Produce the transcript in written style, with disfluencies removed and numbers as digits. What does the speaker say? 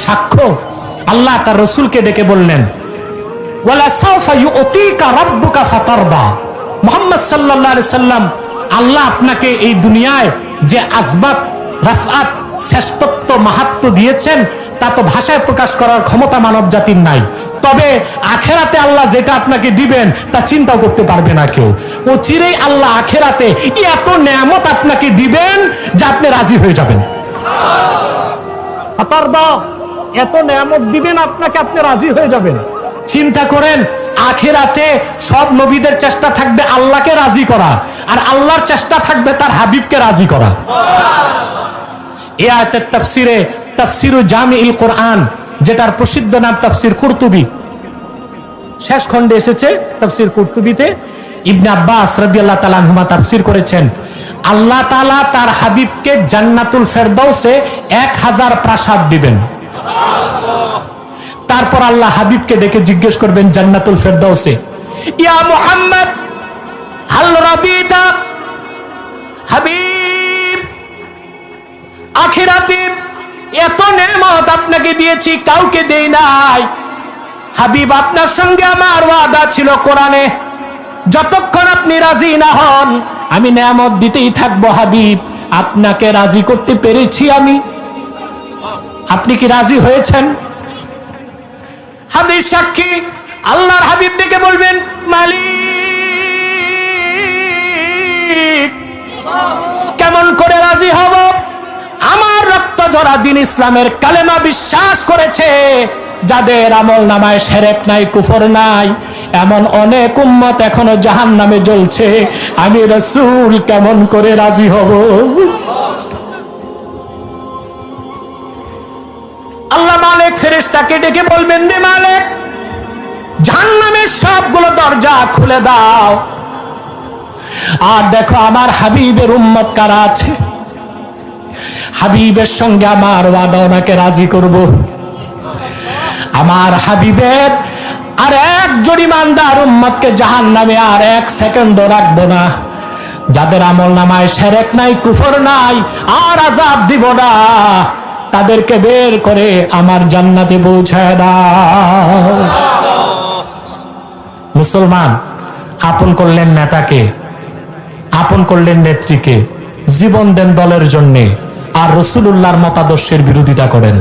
সাক্ষ্য, আল্লাহ তার রসুলকে ডেকে বললেন, ওয়ালা সাউফা ইউতিকা রাব্বুকা ফাতারদা। মুহাম্মদ সাল্লাল্লাহু আলাইহি সাল্লাম, আল্লাহ আপনাকে এই দুনিয়ায় যে আসবাব, রাফআত, শ্রেষ্ঠত্ব, মাহাত্ম্য দিয়েছেন তা তো ভাষায় প্রকাশ করার ক্ষমতা মানব জাতির নাই। তবে আখেরাতে আল্লাহ যেটা আপনাকে দিবেন তা চিন্তাও করতে পারবে না কেউ। ও চিরেই আল্লাহ আখেরাতে এত নেয়ামত আপনাকে দিবেন যে আপনি রাজি হয়ে যাবেন। ফাতারদা, এত নেয়ামত দিবেন আপনাকে, আপনি রাজি হয়ে যাবেন। চিন্তা করেন, আখেরাতে সব নবীদের চেষ্টা থাকবে আল্লাহকে রাজি করা, আর আল্লাহর চেষ্টা থাকবে তার হাবিবকে রাজি করা। এই আয়াতের তাফসিরে তাফসিরু জামিউল কোরআন, যেটার প্রসিদ্ধ নাম তাফসির কুরতুবী, শেষ খণ্ডে এসেছে তাফসির কুরতুবীতে। ইবনে আব্বাস রাদিয়াল্লাহু তাআলা আনহুমা তাফসির করেছেন, আল্লাহ তাআলা তার হাবিবকে জান্নাতুল ফেরদাউসে 1000 প্রাসাদ দিবেন। তারপর আল্লাহ হাবিবকে ডেকে জিজ্ঞেস করবেন জান্নাতুল ফেরদাউসে, ইয়া মুহাম্মদ হাল রাদিতা, হাবিব আখিরাতে এত নেয়ামত আপনাকে দিয়েছি, কাউকে দেই নাই। হাবিব, আপনার সঙ্গে আমার ওয়াদা ছিল কোরআনে, যতক্ষণ আপনি রাজি না হন আমি নেয়ামত দিতেই থাকবো। হাবিব, আপনাকে রাজি করতে পেরেছি আমি, আপনি কি রাজি হয়েছেন? হাদিস সাক্ষী, আল্লাহর হাবিব ডেকে বলবেন, মালিক কেমন করে রাজি হব? আমার রক্ত ঝরা দিন ইসলামের কালেমা বিশ্বাস করেছে, যাদের আমল নামায় শিরক নাই, কুফর নাই, এমন অনেক উম্মত এখনো জাহান্নামে জ্বলছে। আমি রাসূল কেমন করে রাজি হব? আল্লাহ মালিক ফেরেশতাকে ডেকে বলবেন, রে মালিক, জাহান্নামের সবগুলো দরজা খুলে দাও, আর দেখো আমার হাবিবের উম্মত কারা আছে। হাবিবের সঙ্গে আমার ওয়াদা, ওনাকে রাজি করব। আমার হাবিবের আর একজন ইমানদার উম্মতকে জাহান্নামে আর 1 সেকেন্ডও রাখবো না। যাদের আমল নামায় শিরক নাই, কুফর নাই, আর আযাব দিব না, তাদেরকে বের করে আমার জান্নাতে পৌঁছায় দাও। মুসলমান, আপন করলেন নেতাকে, আপন করলেন নেত্রীকে, জীবন দেন দলের জন্যে, আর রাসূলুল্লাহর মতাদর্শের বিরোধিতা করেন।